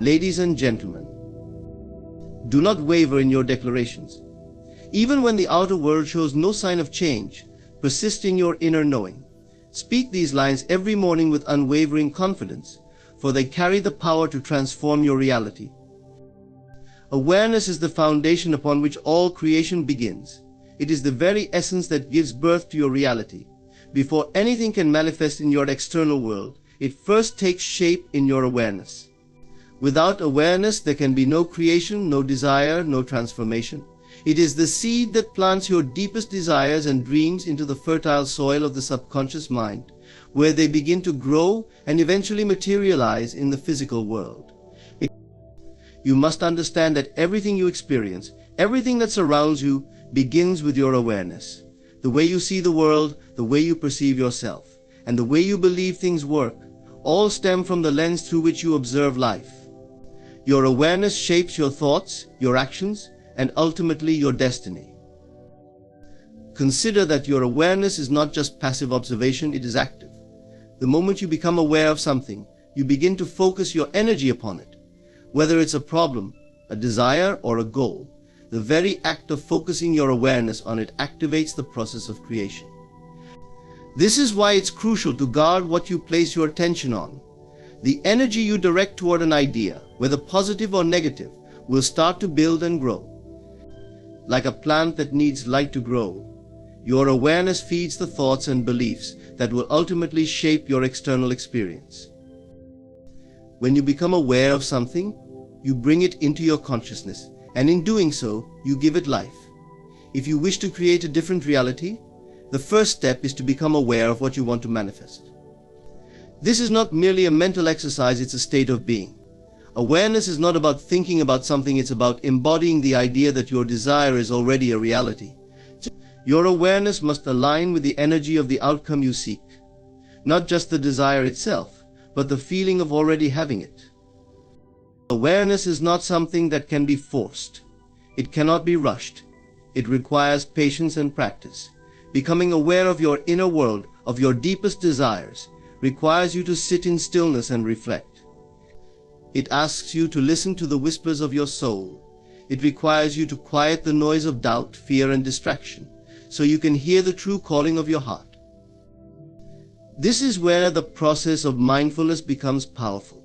Ladies and gentlemen, do not waver in your declarations. Even when the outer world shows no sign of change, persist in your inner knowing. Speak these lines every morning with unwavering confidence, for they carry the power to transform your reality. Awareness is the foundation upon which all creation begins. It is the very essence that gives birth to your reality. Before anything can manifest in your external world, it first takes shape in your awareness. Without awareness, there can be no creation, no desire, no transformation. It is the seed that plants your deepest desires and dreams into the fertile soil of the subconscious mind, where they begin to grow and eventually materialize in the physical world. You must understand that everything you experience, everything that surrounds you, begins with your awareness. The way you see the world, the way you perceive yourself, and the way you believe things work, all stem from the lens through which you observe life. Your awareness shapes your thoughts, your actions, and ultimately your destiny. Consider that your awareness is not just passive observation, it is active. The moment you become aware of something, you begin to focus your energy upon it. Whether it's a problem, a desire, or a goal, the very act of focusing your awareness on it activates the process of creation. This is why it's crucial to guard what you place your attention on. The energy you direct toward an idea, whether positive or negative, will start to build and grow. Like a plant that needs light to grow, your awareness feeds the thoughts and beliefs that will ultimately shape your external experience. When you become aware of something, you bring it into your consciousness, and in doing so, you give it life. If you wish to create a different reality, the first step is to become aware of what you want to manifest. This is not merely a mental exercise, it's a state of being. Awareness is not about thinking about something, it's about embodying the idea that your desire is already a reality. Your awareness must align with the energy of the outcome you seek, not just the desire itself, but the feeling of already having it. Awareness is not something that can be forced. It cannot be rushed. It requires patience and practice. Becoming aware of your inner world, of your deepest desires, requires you to sit in stillness and reflect. It asks you to listen to the whispers of your soul. It requires you to quiet the noise of doubt, fear, and distraction, so you can hear the true calling of your heart. This is where the process of mindfulness becomes powerful.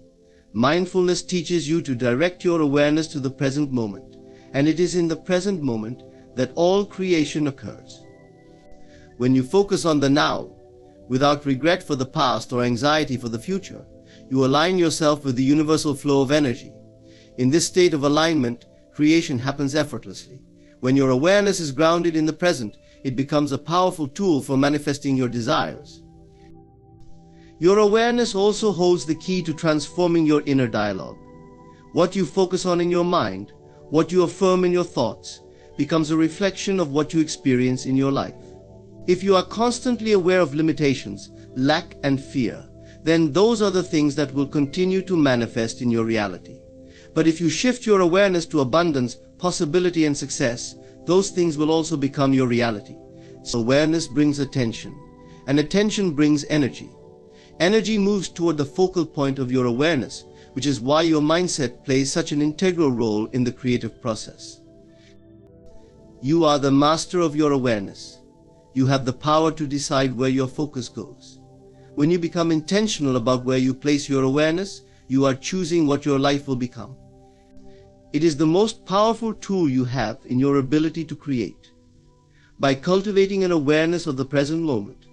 Mindfulness teaches you to direct your awareness to the present moment, and it is in the present moment that all creation occurs. When you focus on the now, without regret for the past or anxiety for the future, you align yourself with the universal flow of energy. In this state of alignment, creation happens effortlessly. When your awareness is grounded in the present, it becomes a powerful tool for manifesting your desires. Your awareness also holds the key to transforming your inner dialogue. What you focus on in your mind, what you affirm in your thoughts, becomes a reflection of what you experience in your life. If you are constantly aware of limitations, lack, and fear, then those are the things that will continue to manifest in your reality. But if you shift your awareness to abundance, possibility, and success, those things will also become your reality. So awareness brings attention, and attention brings energy. Energy moves toward the focal point of your awareness, which is why your mindset plays such an integral role in the creative process. You are the master of your awareness. You have the power to decide where your focus goes. When you become intentional about where you place your awareness, you are choosing what your life will become. It is the most powerful tool you have in your ability to create. By cultivating an awareness of the present moment,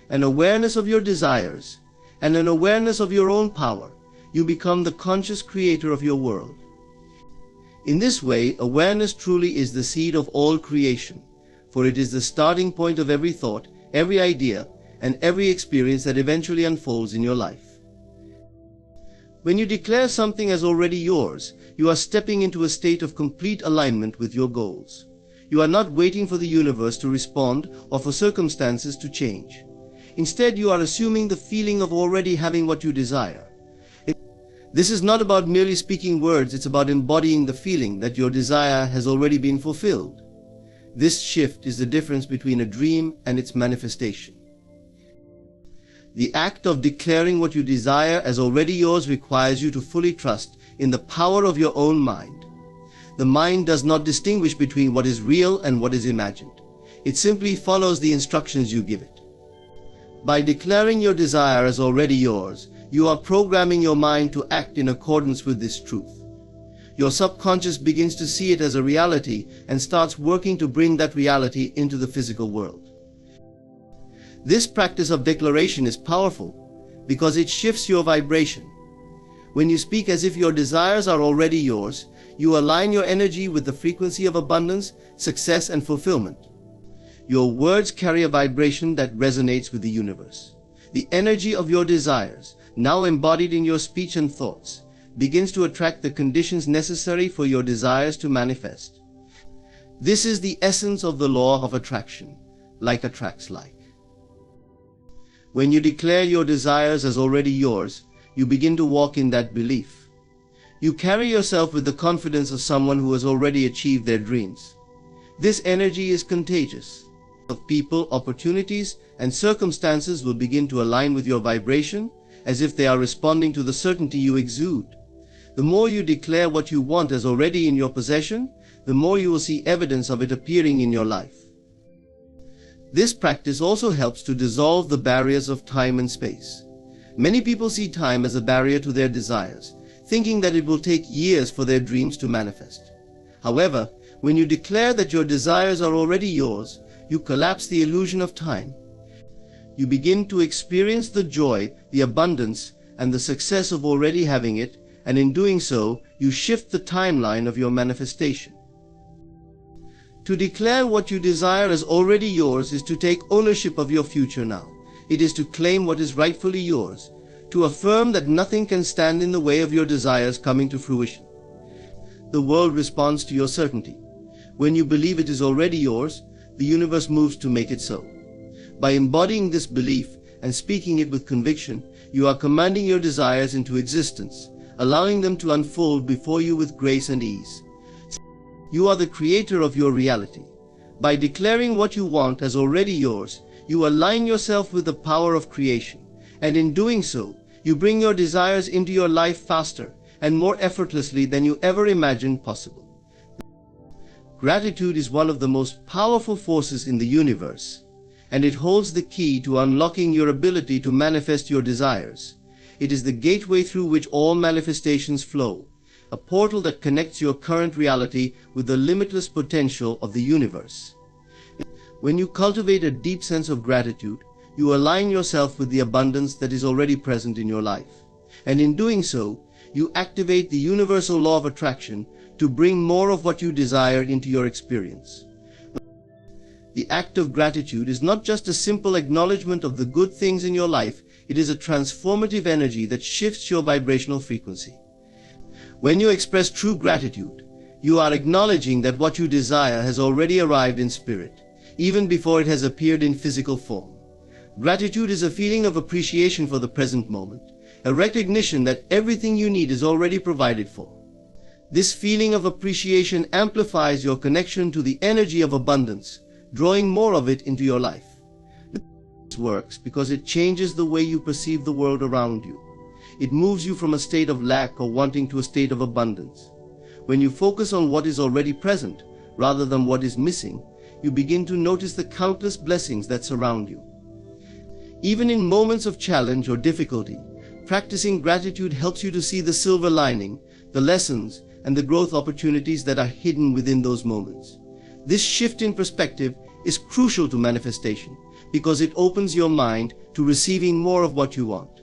an awareness of your desires, and an awareness of your own power, you become the conscious creator of your world. In this way, awareness truly is the seed of all creation, for it is the starting point of every thought, every idea, and every experience that eventually unfolds in your life. When you declare something as already yours, you are stepping into a state of complete alignment with your goals. You are not waiting for the universe to respond or for circumstances to change. Instead, you are assuming the feeling of already having what you desire. This is not about merely speaking words, it's about embodying the feeling that your desire has already been fulfilled. This shift is the difference between a dream and its manifestation. The act of declaring what you desire as already yours requires you to fully trust in the power of your own mind. The mind does not distinguish between what is real and what is imagined. It simply follows the instructions you give it. By declaring your desire as already yours, you are programming your mind to act in accordance with this truth. Your subconscious begins to see it as a reality and starts working to bring that reality into the physical world. This practice of declaration is powerful because it shifts your vibration. When you speak as if your desires are already yours, you align your energy with the frequency of abundance, success, and fulfillment. Your words carry a vibration that resonates with the universe. The energy of your desires, now embodied in your speech and thoughts, begins to attract the conditions necessary for your desires to manifest. This is the essence of the law of attraction. Like attracts like. When you declare your desires as already yours, you begin to walk in that belief. You carry yourself with the confidence of someone who has already achieved their dreams. This energy is contagious. Of people, opportunities, and circumstances will begin to align with your vibration as if they are responding to the certainty you exude. The more you declare what you want as already in your possession, the more you will see evidence of it appearing in your life. This practice also helps to dissolve the barriers of time and space. Many people see time as a barrier to their desires, thinking that it will take years for their dreams to manifest. However, when you declare that your desires are already yours, you collapse the illusion of time. You begin to experience the joy, the abundance, and the success of already having it, and in doing so, you shift the timeline of your manifestation. To declare what you desire as already yours is to take ownership of your future now. It is to claim what is rightfully yours, to affirm that nothing can stand in the way of your desires coming to fruition. The world responds to your certainty. When you believe it is already yours, the universe moves to make it so. By embodying this belief and speaking it with conviction, you are commanding your desires into existence, allowing them to unfold before you with grace and ease. You are the creator of your reality. By declaring what you want as already yours, you align yourself with the power of creation, and in doing so, you bring your desires into your life faster and more effortlessly than you ever imagined possible. Gratitude is one of the most powerful forces in the universe, and it holds the key to unlocking your ability to manifest your desires. It is the gateway through which all manifestations flow, a portal that connects your current reality with the limitless potential of the universe. When you cultivate a deep sense of gratitude, you align yourself with the abundance that is already present in your life. And in doing so, you activate the universal law of attraction to bring more of what you desire into your experience. The act of gratitude is not just a simple acknowledgement of the good things in your life, it is a transformative energy that shifts your vibrational frequency. When you express true gratitude, you are acknowledging that what you desire has already arrived in spirit, even before it has appeared in physical form. Gratitude is a feeling of appreciation for the present moment, a recognition that everything you need is already provided for. This feeling of appreciation amplifies your connection to the energy of abundance, drawing more of it into your life. This works because it changes the way you perceive the world around you. It moves you from a state of lack or wanting to a state of abundance. When you focus on what is already present, rather than what is missing, you begin to notice the countless blessings that surround you. Even in moments of challenge or difficulty, practicing gratitude helps you to see the silver lining, the lessons, and the growth opportunities that are hidden within those moments. This shift in perspective is crucial to manifestation because it opens your mind to receiving more of what you want.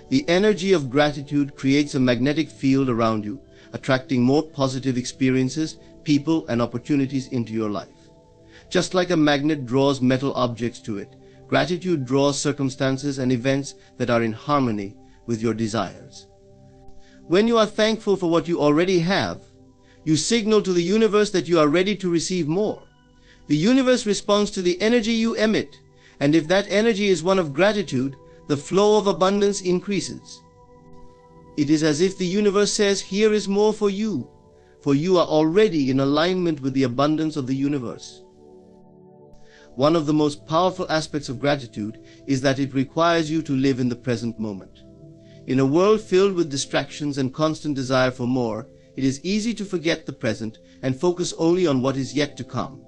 The energy of gratitude creates a magnetic field around you, attracting more positive experiences, people, and opportunities into your life. Just like a magnet draws metal objects to it, gratitude draws circumstances and events that are in harmony with your desires. When you are thankful for what you already have, you signal to the universe that you are ready to receive more. The universe responds to the energy you emit, and if that energy is one of gratitude, the flow of abundance increases. It is as if the universe says, "Here is more for you are already in alignment with the abundance of the universe." One of the most powerful aspects of gratitude is that it requires you to live in the present moment. In a world filled with distractions and constant desire for more, it is easy to forget the present and focus only on what is yet to come.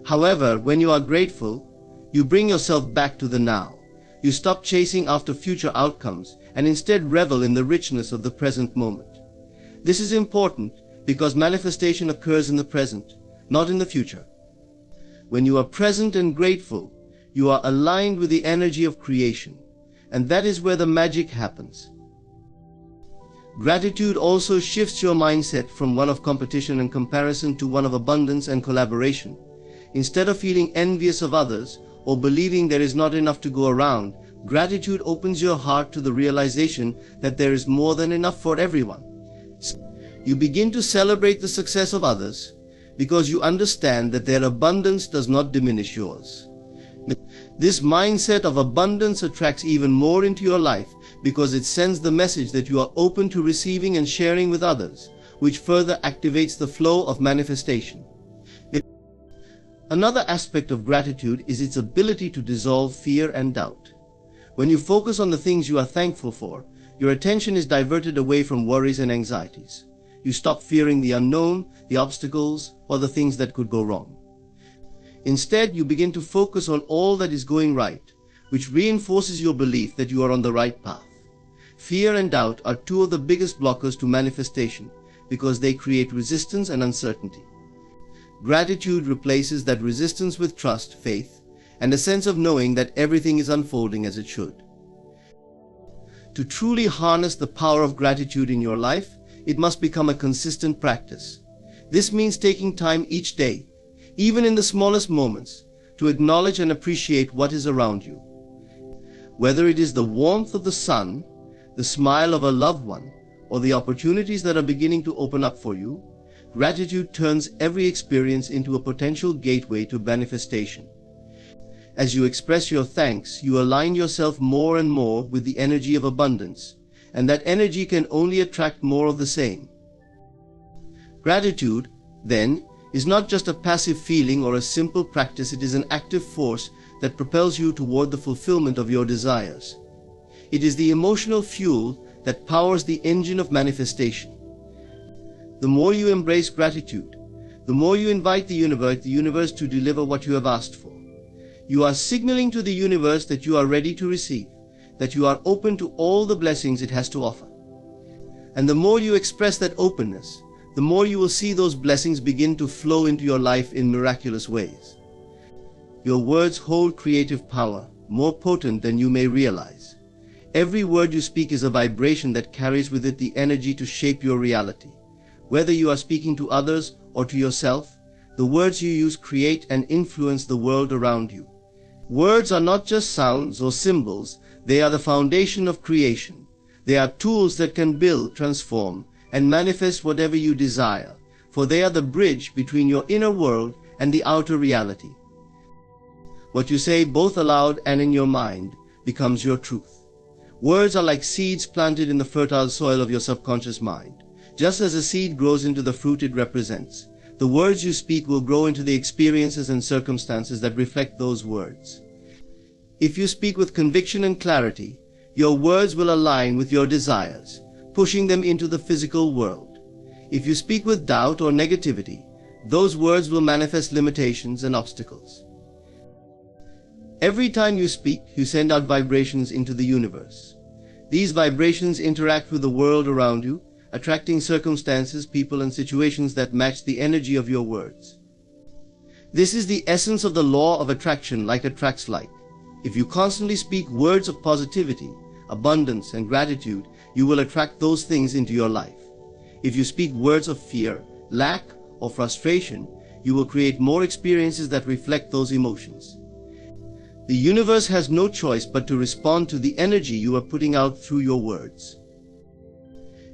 However, when you are grateful, you bring yourself back to the now. You stop chasing after future outcomes and instead revel in the richness of the present moment. This is important because manifestation occurs in the present, not in the future. When you are present and grateful, you are aligned with the energy of creation, and that is where the magic happens. Gratitude also shifts your mindset from one of competition and comparison to one of abundance and collaboration. Instead of feeling envious of others or believing there is not enough to go around, gratitude opens your heart to the realization that there is more than enough for everyone. You begin to celebrate the success of others because you understand that their abundance does not diminish yours. This mindset of abundance attracts even more into your life because it sends the message that you are open to receiving and sharing with others, which further activates the flow of manifestation. Another aspect of gratitude is its ability to dissolve fear and doubt. When you focus on the things you are thankful for, your attention is diverted away from worries and anxieties. You stop fearing the unknown, the obstacles, or the things that could go wrong. Instead, you begin to focus on all that is going right, which reinforces your belief that you are on the right path. Fear and doubt are two of the biggest blockers to manifestation because they create resistance and uncertainty. Gratitude replaces that resistance with trust, faith, and a sense of knowing that everything is unfolding as it should. To truly harness the power of gratitude in your life, it must become a consistent practice. This means taking time each day, even in the smallest moments, to acknowledge and appreciate what is around you. Whether it is the warmth of the sun, the smile of a loved one, or the opportunities that are beginning to open up for you, gratitude turns every experience into a potential gateway to manifestation. As you express your thanks, you align yourself more and more with the energy of abundance, and that energy can only attract more of the same. Gratitude, then, is not just a passive feeling or a simple practice, it is an active force that propels you toward the fulfillment of your desires. It is the emotional fuel that powers the engine of manifestation. The more you embrace gratitude, the more you invite the universe to deliver what you have asked for. You are signaling to the universe that you are ready to receive, that you are open to all the blessings it has to offer. And the more you express that openness, the more you will see those blessings begin to flow into your life in miraculous ways. Your words hold creative power, more potent than you may realize. Every word you speak is a vibration that carries with it the energy to shape your reality. Whether you are speaking to others or to yourself, the words you use create and influence the world around you. Words are not just sounds or symbols, they are the foundation of creation. They are tools that can build, transform, and manifest whatever you desire, for they are the bridge between your inner world and the outer reality. What you say both aloud and in your mind becomes your truth. Words are like seeds planted in the fertile soil of your subconscious mind. Just as a seed grows into the fruit it represents, the words you speak will grow into the experiences and circumstances that reflect those words. If you speak with conviction and clarity, your words will align with your desires, pushing them into the physical world. If you speak with doubt or negativity, those words will manifest limitations and obstacles. Every time you speak, you send out vibrations into the universe. These vibrations interact with the world around you, attracting circumstances, people, and situations that match the energy of your words. This is the essence of the law of attraction, like attracts like. If you constantly speak words of positivity, abundance, and gratitude, you will attract those things into your life. If you speak words of fear, lack, or frustration, you will create more experiences that reflect those emotions. The universe has no choice but to respond to the energy you are putting out through your words.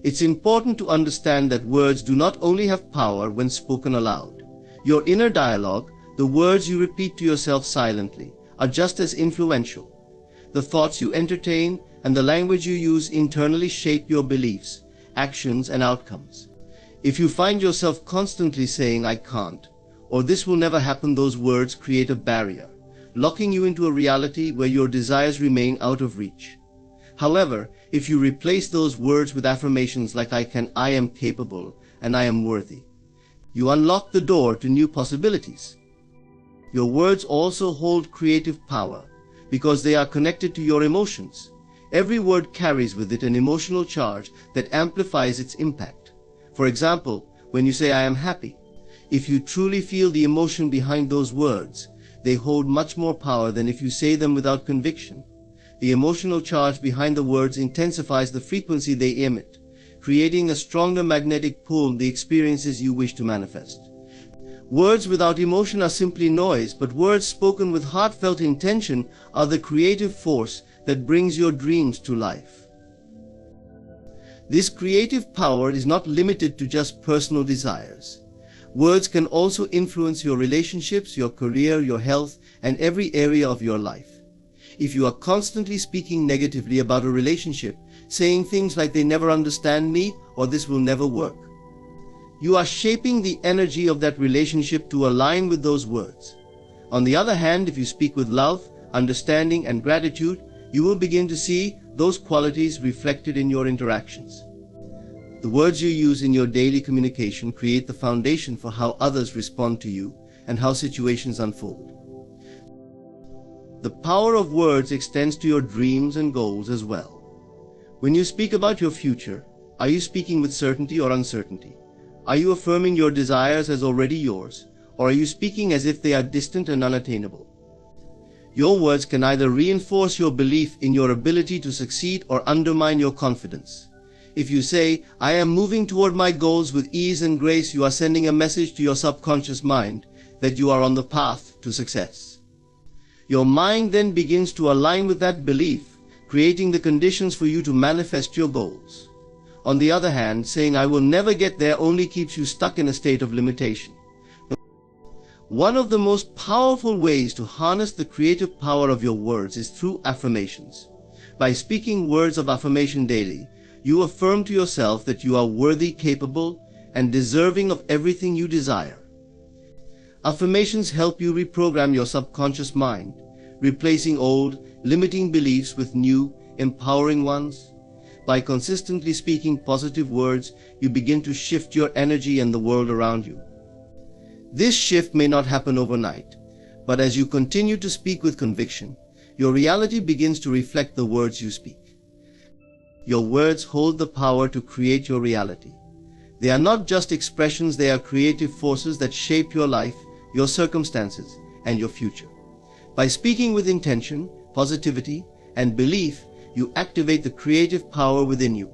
It's important to understand that words do not only have power when spoken aloud. Your inner dialogue, the words you repeat to yourself silently, are just as influential. The thoughts you entertain and the language you use internally shape your beliefs, actions, and outcomes. If you find yourself constantly saying, "I can't," or "this will never happen," those words create a barrier, locking you into a reality where your desires remain out of reach. However, if you replace those words with affirmations like I am capable, and I am worthy, you unlock the door to new possibilities. Your words also hold creative power because they are connected to your emotions. Every word carries with it an emotional charge that amplifies its impact. For example, when you say I am happy, if you truly feel the emotion behind those words, they hold much more power than if you say them without conviction. The emotional charge behind the words intensifies the frequency they emit, creating a stronger magnetic pull on the experiences you wish to manifest. Words without emotion are simply noise, but words spoken with heartfelt intention are the creative force that brings your dreams to life. This creative power is not limited to just personal desires. Words can also influence your relationships, your career, your health, and every area of your life. If you are constantly speaking negatively about a relationship, saying things like they never understand me or this will never work, you are shaping the energy of that relationship to align with those words. On the other hand, if you speak with love, understanding, and gratitude, you will begin to see those qualities reflected in your interactions. The words you use in your daily communication create the foundation for how others respond to you and how situations unfold. The power of words extends to your dreams and goals as well. When you speak about your future, are you speaking with certainty or uncertainty? Are you affirming your desires as already yours, or are you speaking as if they are distant and unattainable? Your words can either reinforce your belief in your ability to succeed or undermine your confidence. If you say, I am moving toward my goals with ease and grace, you are sending a message to your subconscious mind that you are on the path to success. Your mind then begins to align with that belief, creating the conditions for you to manifest your goals. On the other hand, saying I will never get there only keeps you stuck in a state of limitation. One of the most powerful ways to harness the creative power of your words is through affirmations. By speaking words of affirmation daily, you affirm to yourself that you are worthy, capable, and deserving of everything you desire. Affirmations help you reprogram your subconscious mind, replacing old, limiting beliefs with new, empowering ones. By consistently speaking positive words, you begin to shift your energy and the world around you. This shift may not happen overnight, but as you continue to speak with conviction, your reality begins to reflect the words you speak. Your words hold the power to create your reality. They are not just expressions, they are creative forces that shape your life, your circumstances, and your future. By speaking with intention, positivity, and belief, you activate the creative power within you.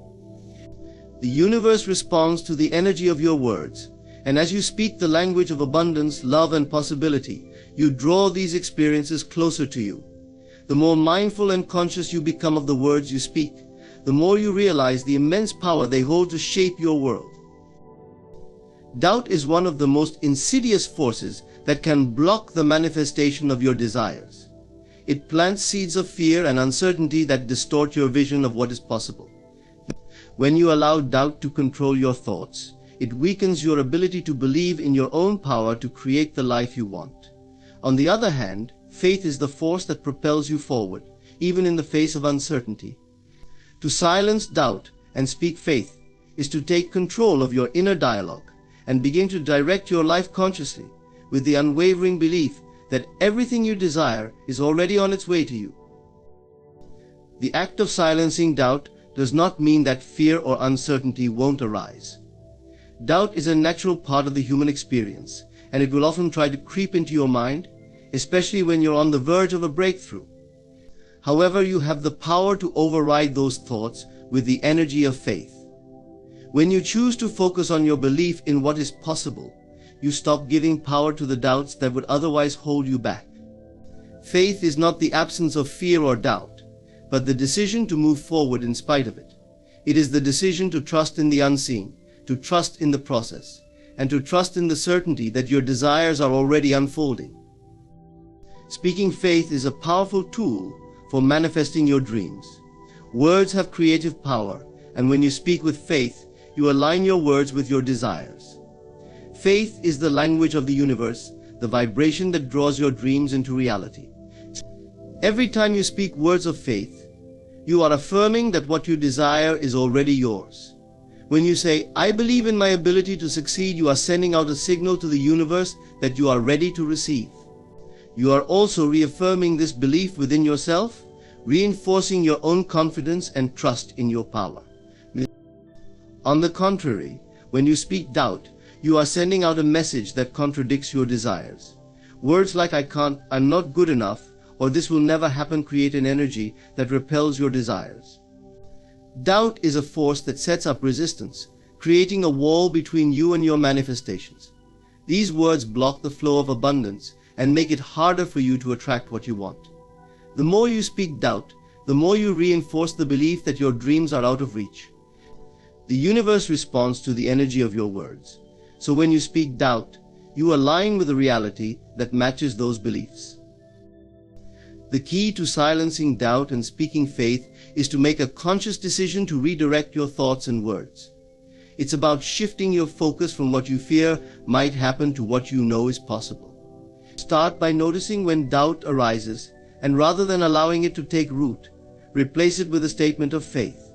The universe responds to the energy of your words, and as you speak the language of abundance, love, and possibility, you draw these experiences closer to you. The more mindful and conscious you become of the words you speak, the more you realize the immense power they hold to shape your world. Doubt is one of the most insidious forces that can block the manifestation of your desires. It plants seeds of fear and uncertainty that distort your vision of what is possible. When you allow doubt to control your thoughts, it weakens your ability to believe in your own power to create the life you want. On the other hand, faith is the force that propels you forward, even in the face of uncertainty. To silence doubt and speak faith is to take control of your inner dialogue and begin to direct your life consciously with the unwavering belief that everything you desire is already on its way to you. The act of silencing doubt does not mean that fear or uncertainty won't arise. Doubt is a natural part of the human experience, and it will often try to creep into your mind, especially when you're on the verge of a breakthrough. However, you have the power to override those thoughts with the energy of faith. When you choose to focus on your belief in what is possible, you stop giving power to the doubts that would otherwise hold you back. Faith is not the absence of fear or doubt, but the decision to move forward in spite of it. It is the decision to trust in the unseen, to trust in the process, and to trust in the certainty that your desires are already unfolding. Speaking faith is a powerful tool for manifesting your dreams. Words have creative power, and when you speak with faith, you align your words with your desires. Faith is the language of the universe, the vibration that draws your dreams into reality. Every time you speak words of faith, You are affirming that what you desire is already yours. When you say, "I believe in my ability to succeed," you are sending out a signal to the universe that you are ready to receive. You are also reaffirming this belief within yourself, reinforcing your own confidence and trust in your power. On the contrary, when you speak doubt, you are sending out a message that contradicts your desires. Words like "I can't," "I'm not good enough," or "this will never happen" create an energy that repels your desires. Doubt is a force that sets up resistance, creating a wall between you and your manifestations. These words block the flow of abundance and make it harder for you to attract what you want. The more you speak doubt, the more you reinforce the belief that your dreams are out of reach. The universe responds to the energy of your words. So when you speak doubt, you align with a reality that matches those beliefs. The key to silencing doubt and speaking faith is to make a conscious decision to redirect your thoughts and words. It's about shifting your focus from what you fear might happen to what you know is possible. Start by noticing when doubt arises, and rather than allowing it to take root, replace it with a statement of faith.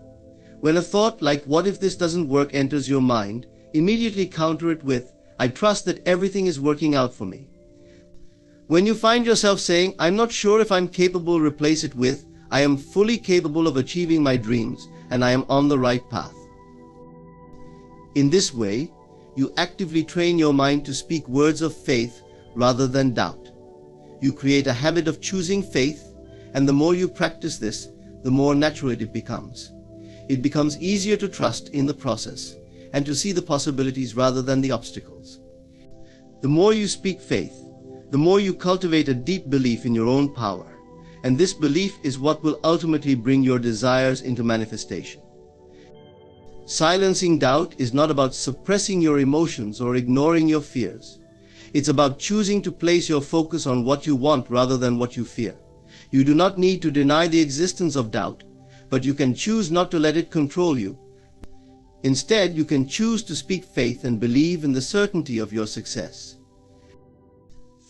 When a thought like "what if this doesn't work" enters your mind, immediately counter it with "I trust that everything is working out for me." When you find yourself saying "I'm not sure if I'm capable," replace it with "I am fully capable of achieving my dreams and I am on the right path." In this way, you actively train your mind to speak words of faith rather than doubt. You create a habit of choosing faith, and the more you practice this, the more natural it becomes. It becomes easier to trust in the process and to see the possibilities rather than the obstacles. The more you speak faith, the more you cultivate a deep belief in your own power, and this belief is what will ultimately bring your desires into manifestation. Silencing doubt is not about suppressing your emotions or ignoring your fears. It's about choosing to place your focus on what you want rather than what you fear. You do not need to deny the existence of doubt, but you can choose not to let it control you. Instead, you can choose to speak faith and believe in the certainty of your success.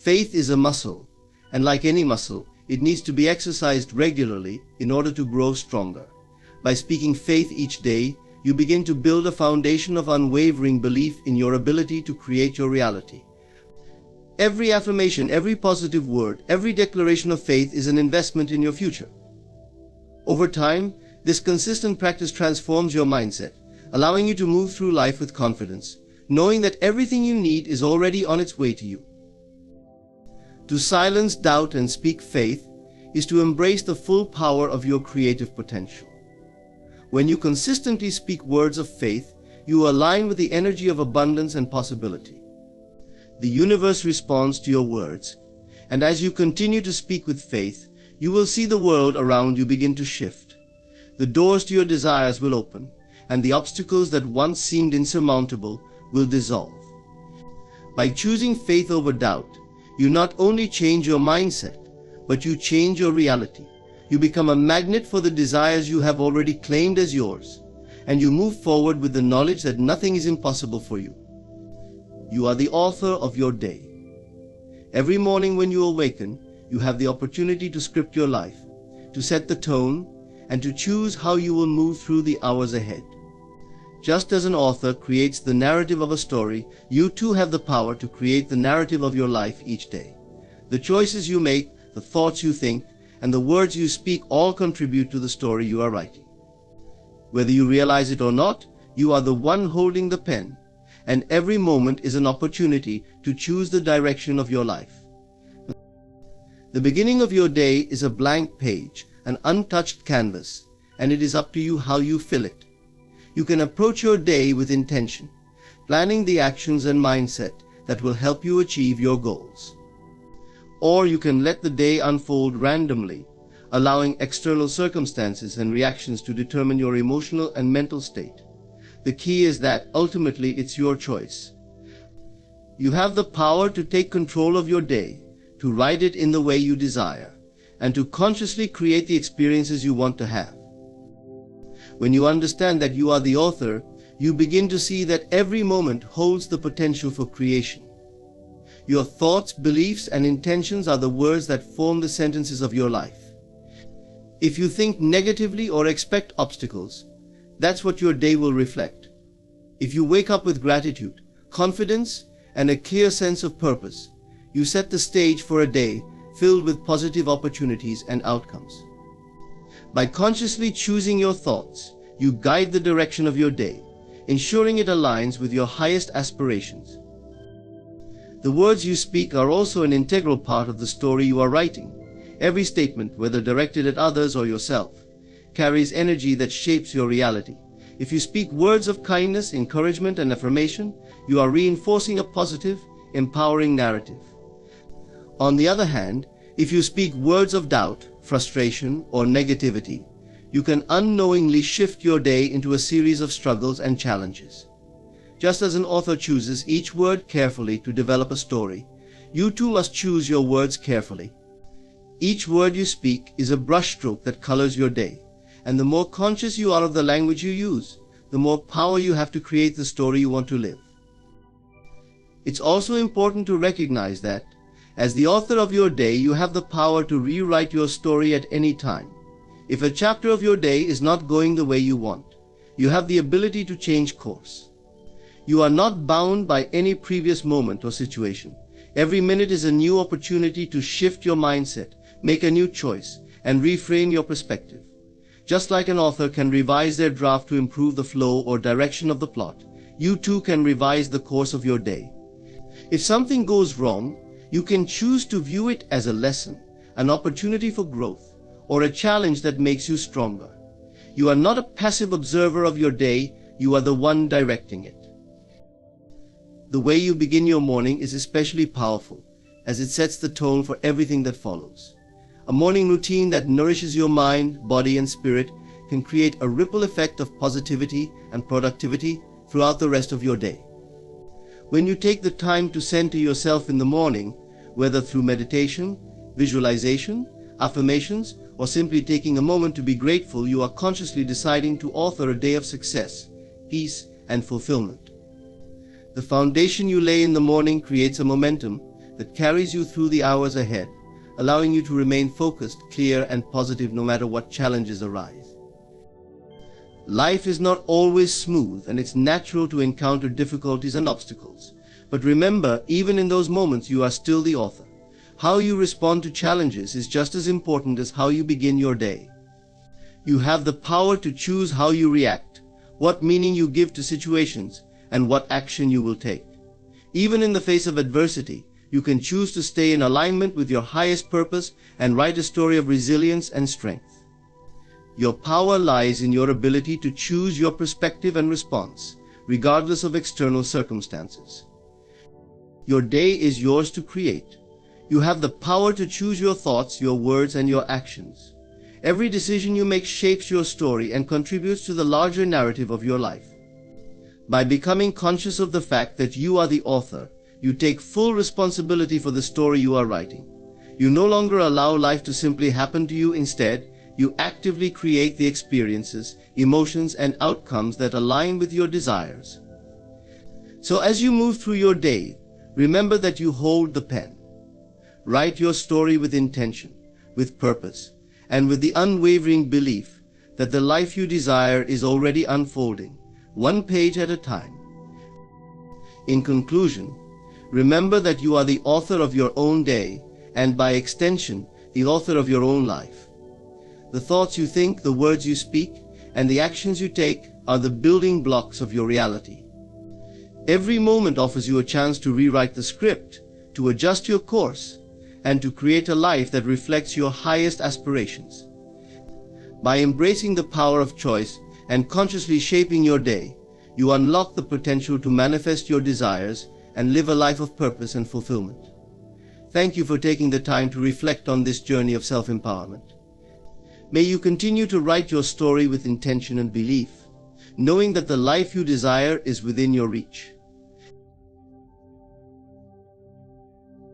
Faith is a muscle, and like any muscle, it needs to be exercised regularly in order to grow stronger. By speaking faith each day, you begin to build a foundation of unwavering belief in your ability to create your reality. Every affirmation, every positive word, every declaration of faith is an investment in your future. Over time, this consistent practice transforms your mindset, allowing you to move through life with confidence, knowing that everything you need is already on its way to you. To silence doubt and speak faith is to embrace the full power of your creative potential. When you consistently speak words of faith, you align with the energy of abundance and possibility. The universe responds to your words, and as you continue to speak with faith, you will see the world around you begin to shift. The doors to your desires will open, and the obstacles that once seemed insurmountable will dissolve. By choosing faith over doubt, you not only change your mindset, but you change your reality. You become a magnet for the desires you have already claimed as yours, and you move forward with the knowledge that nothing is impossible for you. You are the author of your day. Every morning when you awaken, you have the opportunity to script your life, to set the tone, and to choose how you will move through the hours ahead. Just as an author creates the narrative of a story, you too have the power to create the narrative of your life each day. The choices you make, the thoughts you think, and the words you speak all contribute to the story you are writing. Whether you realize it or not, you are the one holding the pen, and every moment is an opportunity to choose the direction of your life. The beginning of your day is a blank page, an untouched canvas, and it is up to you how you fill it. You can approach your day with intention, planning the actions and mindset that will help you achieve your goals. Or you can let the day unfold randomly, allowing external circumstances and reactions to determine your emotional and mental state. The key is that ultimately it's your choice. You have the power to take control of your day, to write it in the way you desire, and to consciously create the experiences you want to have. When you understand that you are the author, you begin to see that every moment holds the potential for creation. Your thoughts, beliefs, and intentions are the words that form the sentences of your life. If you think negatively or expect obstacles, that's what your day will reflect. If you wake up with gratitude, confidence, and a clear sense of purpose, you set the stage for a day filled with positive opportunities and outcomes. By consciously choosing your thoughts, you guide the direction of your day, ensuring it aligns with your highest aspirations. The words you speak are also an integral part of the story you are writing. Every statement, whether directed at others or yourself, carries energy that shapes your reality. If you speak words of kindness, encouragement, and affirmation, you are reinforcing a positive, empowering narrative. On the other hand, if you speak words of doubt, frustration, or negativity, you can unknowingly shift your day into a series of struggles and challenges. Just as an author chooses each word carefully to develop a story, you too must choose your words carefully. Each word you speak is a brushstroke that colors your day, and the more conscious you are of the language you use, the more power you have to create the story you want to live. It's also important to recognize that, as the author of your day, you have the power to rewrite your story at any time. If a chapter of your day is not going the way you want, you have the ability to change course. You are not bound by any previous moment or situation. Every minute is a new opportunity to shift your mindset, make a new choice, and reframe your perspective. Just like an author can revise their draft to improve the flow or direction of the plot, you too can revise the course of your day. If something goes wrong, you can choose to view it as a lesson, an opportunity for growth, or a challenge that makes you stronger. You are not a passive observer of your day, you are the one directing it. The way you begin your morning is especially powerful, as it sets the tone for everything that follows. A morning routine that nourishes your mind, body, and spirit can create a ripple effect of positivity and productivity throughout the rest of your day. When you take the time to center yourself in the morning, whether through meditation, visualization, affirmations, or simply taking a moment to be grateful, you are consciously deciding to author a day of success, peace, and fulfillment. The foundation you lay in the morning creates a momentum that carries you through the hours ahead, allowing you to remain focused, clear, and positive no matter what challenges arise. Life is not always smooth, and it's natural to encounter difficulties and obstacles. But remember, even in those moments, you are still the author. How you respond to challenges is just as important as how you begin your day. You have the power to choose how you react, what meaning you give to situations, and what action you will take. Even in the face of adversity, you can choose to stay in alignment with your highest purpose and write a story of resilience and strength. Your power lies in your ability to choose your perspective and response, regardless of external circumstances. Your day is yours to create. You have the power to choose your thoughts, your words, and your actions. Every decision you make shapes your story and contributes to the larger narrative of your life. By becoming conscious of the fact that you are the author, you take full responsibility for the story you are writing. You no longer allow life to simply happen to you. Instead, you actively create the experiences, emotions, and outcomes that align with your desires. So as you move through your day, remember that you hold the pen. Write your story with intention, with purpose, and with the unwavering belief that the life you desire is already unfolding, one page at a time. In conclusion, remember that you are the author of your own day, and by extension, the author of your own life. The thoughts you think, the words you speak, and the actions you take are the building blocks of your reality. Every moment offers you a chance to rewrite the script, to adjust your course, and to create a life that reflects your highest aspirations. By embracing the power of choice and consciously shaping your day, you unlock the potential to manifest your desires and live a life of purpose and fulfillment. Thank you for taking the time to reflect on this journey of self-empowerment. May you continue to write your story with intention and belief, knowing that the life you desire is within your reach.